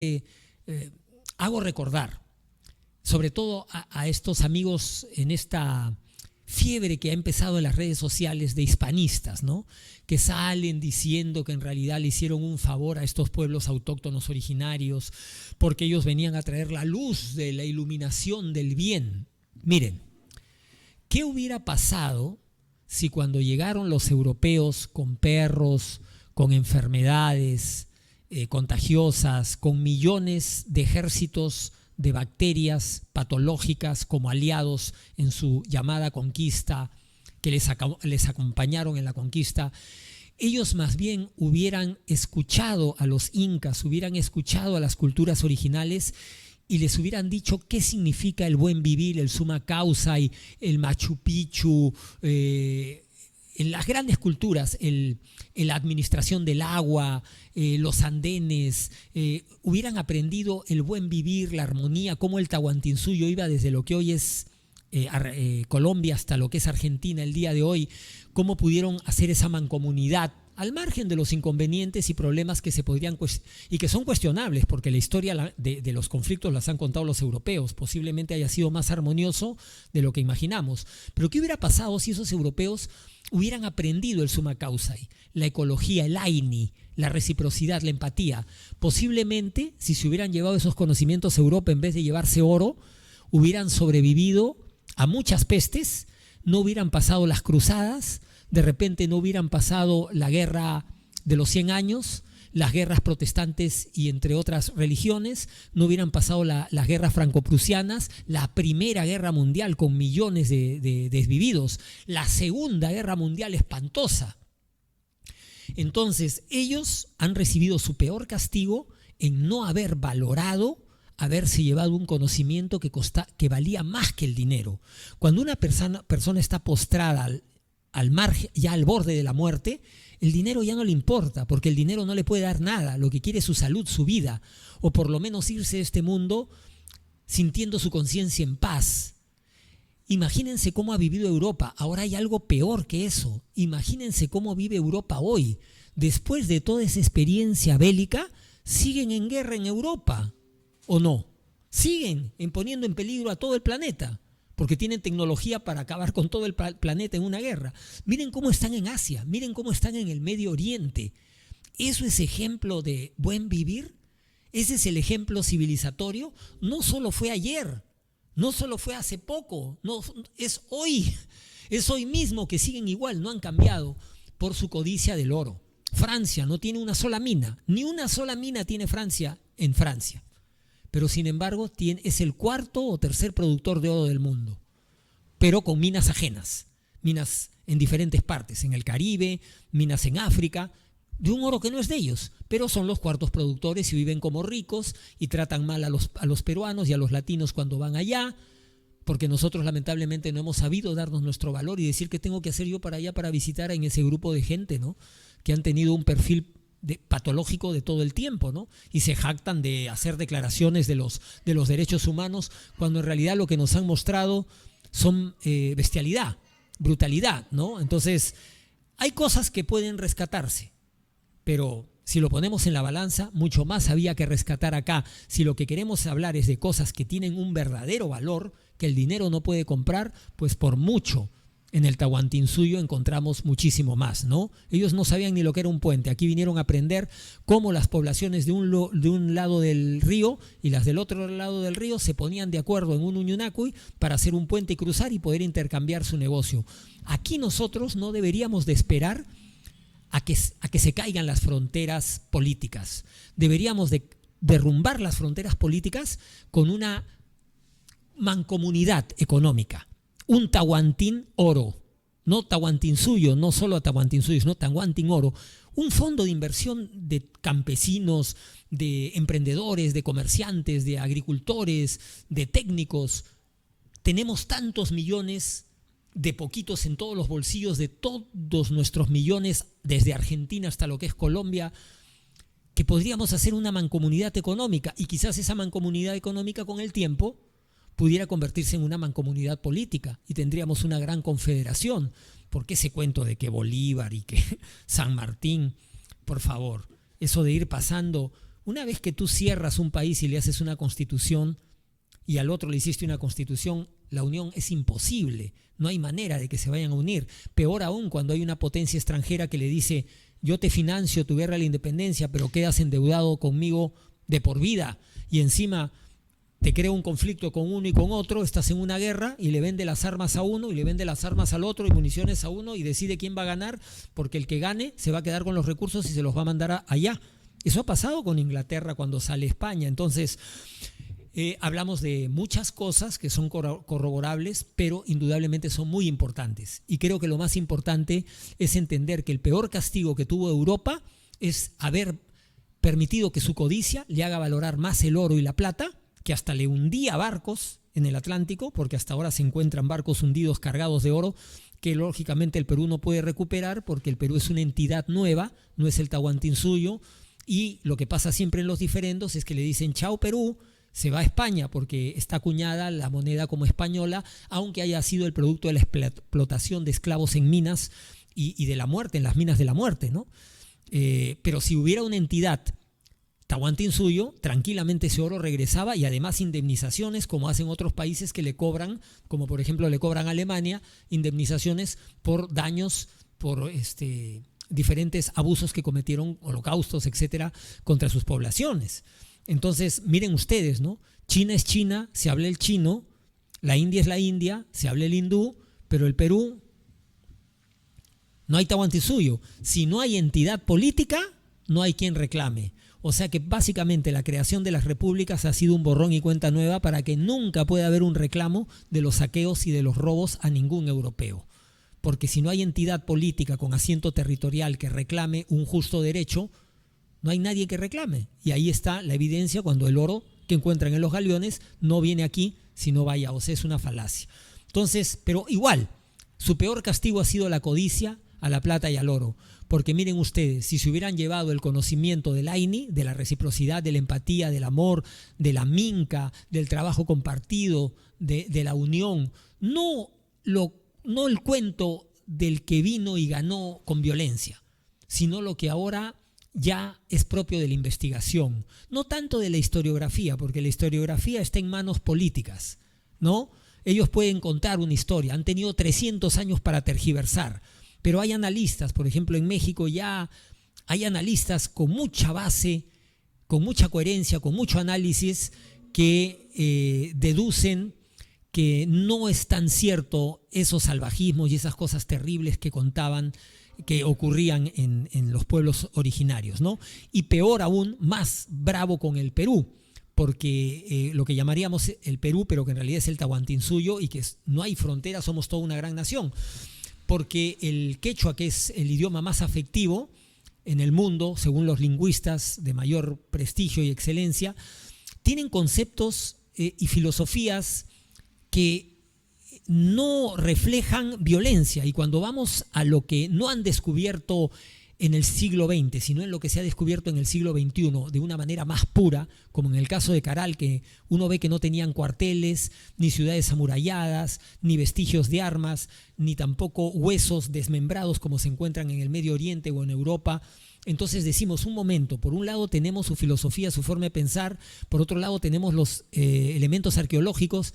eh, hago recordar, sobre todo a estos amigos en esta fiebre que ha empezado en las redes sociales de hispanistas, ¿no? Que salen diciendo que en realidad le hicieron un favor a estos pueblos autóctonos originarios porque ellos venían a traer la luz de la iluminación del bien. Miren, ¿qué hubiera pasado si cuando llegaron los europeos con perros, con enfermedades contagiosas, con millones de ejércitos de bacterias patológicas como aliados en su llamada conquista, que les acompañaron en la conquista, ellos más bien hubieran escuchado a los incas, hubieran escuchado a las culturas originales y les hubieran dicho qué significa el buen vivir, el Summa Causa y el Machu Picchu, en las grandes culturas, la administración del agua, los andenes, hubieran aprendido el buen vivir, la armonía, cómo el Tahuantinsuyo iba desde lo que hoy es Colombia hasta lo que es Argentina el día de hoy, cómo pudieron hacer esa mancomunidad al margen de los inconvenientes y problemas que se podrían y que son cuestionables, porque la historia de los conflictos las han contado los europeos, posiblemente haya sido más armonioso de lo que imaginamos. Pero ¿qué hubiera pasado si esos europeos hubieran aprendido el Summa Causa, la ecología, el Aini, la reciprocidad, la empatía? Posiblemente, si se hubieran llevado esos conocimientos a Europa en vez de llevarse oro, hubieran sobrevivido a muchas pestes, no hubieran pasado las cruzadas, de repente no hubieran pasado la guerra de los 100 años, las guerras protestantes y entre otras religiones, no hubieran pasado las guerras franco-prusianas, la Primera Guerra Mundial con millones de desvividos, la Segunda Guerra Mundial espantosa. Entonces ellos han recibido su peor castigo en no haber valorado haberse llevado un conocimiento que valía más que el dinero. Cuando una persona está postrada al margen, ya al borde de la muerte, el dinero ya no le importa, porque el dinero no le puede dar nada, lo que quiere es su salud, su vida, o por lo menos irse de este mundo sintiendo su conciencia en paz. Imagínense cómo ha vivido Europa. Ahora hay algo peor que eso. Imagínense cómo vive Europa hoy. Después de toda esa experiencia bélica, siguen en guerra en Europa, ¿o no? Siguen poniendo en peligro a todo el planeta, porque tienen tecnología para acabar con todo el planeta en una guerra. Miren cómo están en Asia, miren cómo están en el Medio Oriente. ¿Eso es ejemplo de buen vivir? ¿Ese es el ejemplo civilizatorio? No solo fue ayer, no solo fue hace poco, no, es hoy mismo que siguen igual, no han cambiado por su codicia del oro. Francia no tiene una sola mina, ni una sola mina tiene Francia en Francia. Pero sin embargo es el cuarto o tercer productor de oro del mundo, pero con minas ajenas, minas en diferentes partes, en el Caribe, minas en África, de un oro que no es de ellos, pero son los cuartos productores y viven como ricos y tratan mal a los peruanos y a los latinos cuando van allá, porque nosotros lamentablemente no hemos sabido darnos nuestro valor y decir qué tengo que hacer yo para allá para visitar en ese grupo de gente, ¿no? Que han tenido un perfil patológico de todo el tiempo, ¿no? Y se jactan de hacer declaraciones de los derechos humanos cuando en realidad lo que nos han mostrado son bestialidad, brutalidad, ¿no? Entonces hay cosas que pueden rescatarse, pero si lo ponemos en la balanza, mucho más había que rescatar acá. Si lo que queremos hablar es de cosas que tienen un verdadero valor que el dinero no puede comprar, pues por mucho en el Tahuantinsuyo encontramos muchísimo más, ¿no? Ellos no sabían ni lo que era un puente. Aquí vinieron a aprender cómo las poblaciones de un lado del río y las del otro lado del río se ponían de acuerdo en un uñunacuy para hacer un puente y cruzar y poder intercambiar su negocio. Aquí nosotros no deberíamos de esperar a que se caigan las fronteras políticas. Deberíamos de derrumbar las fronteras políticas con una mancomunidad económica. Un Tahuantín oro, no Tahuantinsuyo, no solo Tahuantinsuyo, sino Tahuantín oro, un fondo de inversión de campesinos, de emprendedores, de comerciantes, de agricultores, de técnicos. Tenemos tantos millones de poquitos en todos los bolsillos de todos nuestros millones, desde Argentina hasta lo que es Colombia, que podríamos hacer una mancomunidad económica y quizás esa mancomunidad económica con el tiempo pudiera convertirse en una mancomunidad política y tendríamos una gran confederación. Porque ese cuento de que Bolívar y que San Martín, por favor, eso de ir pasando una vez que tú cierras un país y le haces una constitución y al otro le hiciste una constitución, la unión es imposible, no hay manera de que se vayan a unir. Peor aún cuando hay una potencia extranjera que le dice, yo te financio tu guerra a la independencia, pero quedas endeudado conmigo de por vida y encima te crea un conflicto con uno y con otro, estás en una guerra y le vende las armas a uno y le vende las armas al otro y municiones a uno y decide quién va a ganar, porque el que gane se va a quedar con los recursos y se los va a mandar allá. Eso ha pasado con Inglaterra cuando sale España. Entonces, hablamos de muchas cosas que son corroborables, pero indudablemente son muy importantes. Y creo que lo más importante es entender que el peor castigo que tuvo Europa es haber permitido que su codicia le haga valorar más el oro y la plata, que hasta le hundía barcos en el Atlántico, porque hasta ahora se encuentran barcos hundidos cargados de oro, que lógicamente el Perú no puede recuperar, porque el Perú es una entidad nueva, no es el Tahuantinsuyo, y lo que pasa siempre en los diferendos es que le dicen chao Perú, se va a España porque está acuñada la moneda como española, aunque haya sido el producto de la explotación de esclavos en minas y de la muerte, en las minas de la muerte, ¿no? Pero si hubiera una entidad Tahuantinsuyo, tranquilamente ese oro regresaba y además indemnizaciones como hacen otros países que le cobran, como por ejemplo le cobran a Alemania, indemnizaciones por daños, por diferentes abusos que cometieron, holocaustos, etcétera, contra sus poblaciones. Entonces, miren ustedes, ¿no? China es China, se habla el chino, la India es la India, se habla el hindú, pero el Perú no hay Tahuantinsuyo. Si no hay entidad política, no hay quien reclame. O sea que básicamente la creación de las repúblicas ha sido un borrón y cuenta nueva para que nunca pueda haber un reclamo de los saqueos y de los robos a ningún europeo. Porque si no hay entidad política con asiento territorial que reclame un justo derecho, no hay nadie que reclame. Y ahí está la evidencia cuando el oro que encuentran en los galeones no viene aquí, sino vaya, o sea, es una falacia. Entonces, pero igual, su peor castigo ha sido la codicia a la plata y al oro. Porque miren ustedes, si se hubieran llevado el conocimiento del AINI, de la reciprocidad, de la empatía, del amor, de la minca, del trabajo compartido, de la unión, no el cuento del que vino y ganó con violencia, sino lo que ahora ya es propio de la investigación, no tanto de la historiografía, porque la historiografía está en manos políticas, ¿no? Ellos pueden contar una historia, han tenido 300 años para tergiversar, pero hay analistas, por ejemplo en México ya hay analistas con mucha base, con mucha coherencia, con mucho análisis que deducen que no es tan cierto esos salvajismos y esas cosas terribles que contaban, que ocurrían en los pueblos originarios, ¿no? Y peor aún, más bravo con el Perú, porque lo que llamaríamos el Perú, pero que en realidad es el Tahuantinsuyo y que no hay frontera, somos toda una gran nación. Porque el quechua, que es el idioma más afectivo en el mundo, según los lingüistas de mayor prestigio y excelencia, tienen conceptos y filosofías que no reflejan violencia. Y cuando vamos a lo que no han descubierto en el siglo XX, sino en lo que se ha descubierto en el siglo XXI de una manera más pura, como en el caso de Caral, que uno ve que no tenían cuarteles, ni ciudades amuralladas, ni vestigios de armas, ni tampoco huesos desmembrados como se encuentran en el Medio Oriente o en Europa. Entonces decimos, un momento, por un lado tenemos su filosofía, su forma de pensar, por otro lado tenemos los elementos arqueológicos,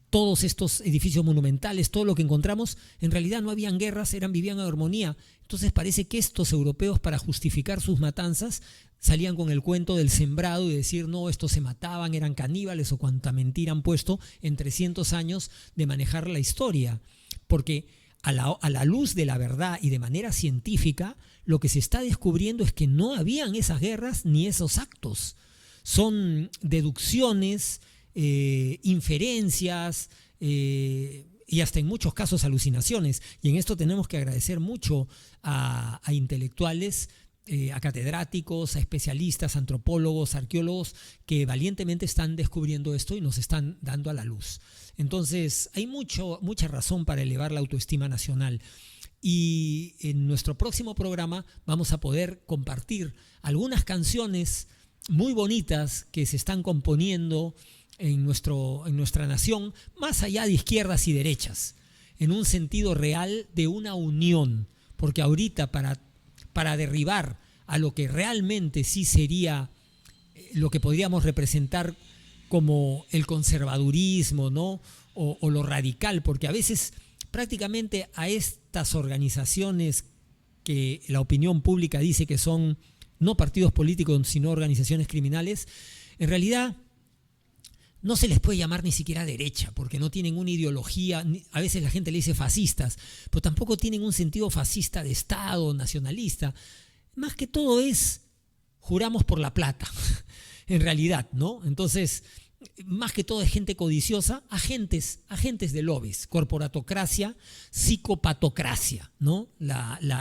todos estos edificios monumentales, todo lo que encontramos, en realidad no habían guerras, vivían en armonía. Entonces parece que estos europeos, para justificar sus matanzas, salían con el cuento del sembrado y decir, no, estos se mataban, eran caníbales o cuanta mentira han puesto en 300 años de manejar la historia. Porque a la luz de la verdad y de manera científica, lo que se está descubriendo es que no habían esas guerras ni esos actos. Son deducciones, inferencias y hasta en muchos casos alucinaciones, y en esto tenemos que agradecer mucho a intelectuales, a catedráticos, a especialistas, antropólogos, arqueólogos que valientemente están descubriendo esto y nos están dando a la luz. Entonces hay mucha razón para elevar la autoestima nacional. Y en nuestro próximo programa vamos a poder compartir algunas canciones muy bonitas que se están componiendo en nuestra nación, más allá de izquierdas y derechas, en un sentido real de una unión, porque ahorita para derribar a lo que realmente sí sería lo que podríamos representar como el conservadurismo, ¿no? O lo radical, porque a veces prácticamente a estas organizaciones que la opinión pública dice que son no partidos políticos, sino organizaciones criminales, en realidad no se les puede llamar ni siquiera derecha, porque no tienen una ideología, a veces la gente le dice fascistas, pero tampoco tienen un sentido fascista de Estado, nacionalista. Más que todo es, juramos por la plata, en realidad, ¿no? Entonces, más que todo es gente codiciosa, agentes de lobbies, corporatocracia, psicopatocracia, ¿no?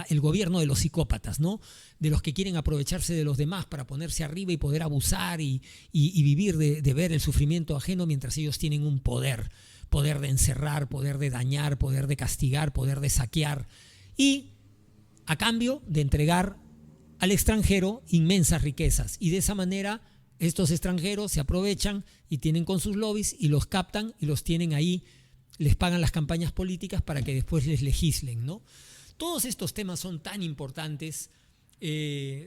El gobierno de los psicópatas, ¿no? De los que quieren aprovecharse de los demás para ponerse arriba y poder abusar y vivir de ver el sufrimiento ajeno mientras ellos tienen un poder de encerrar, poder de dañar, poder de castigar, poder de saquear y a cambio de entregar al extranjero inmensas riquezas y de esa manera estos extranjeros se aprovechan y tienen con sus lobbies y los captan y los tienen ahí, les pagan las campañas políticas para que después les legislen, ¿no? Todos estos temas son tan importantes,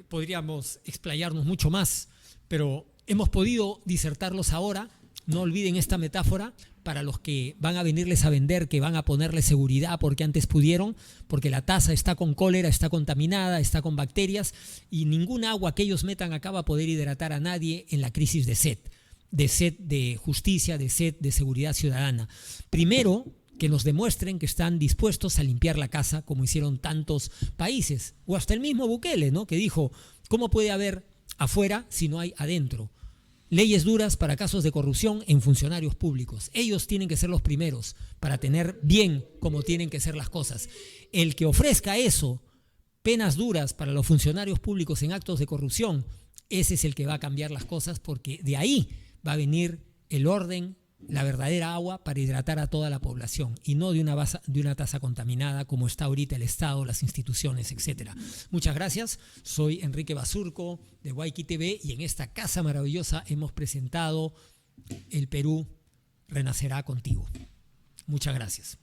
podríamos explayarnos mucho más, pero hemos podido disertarlos ahora. No olviden esta metáfora para los que van a venirles a vender, que van a ponerle seguridad porque antes pudieron, porque la taza está con cólera, está contaminada, está con bacterias y ningún agua que ellos metan acá va a poder hidratar a nadie en la crisis de sed de justicia, de sed de seguridad ciudadana. Primero, que nos demuestren que están dispuestos a limpiar la casa como hicieron tantos países, o hasta el mismo Bukele, ¿no? Que dijo, ¿cómo puede haber afuera si no hay adentro? Leyes duras para casos de corrupción en funcionarios públicos. Ellos tienen que ser los primeros para tener bien como tienen que ser las cosas. El que ofrezca eso, penas duras para los funcionarios públicos en actos de corrupción, ese es el que va a cambiar las cosas porque de ahí va a venir el orden, la verdadera agua para hidratar a toda la población y no de una taza contaminada como está ahorita el Estado, las instituciones, etc. Muchas gracias, soy Enrique Basurco de Guayqui TV y en esta casa maravillosa hemos presentado El Perú renacerá contigo. Muchas gracias.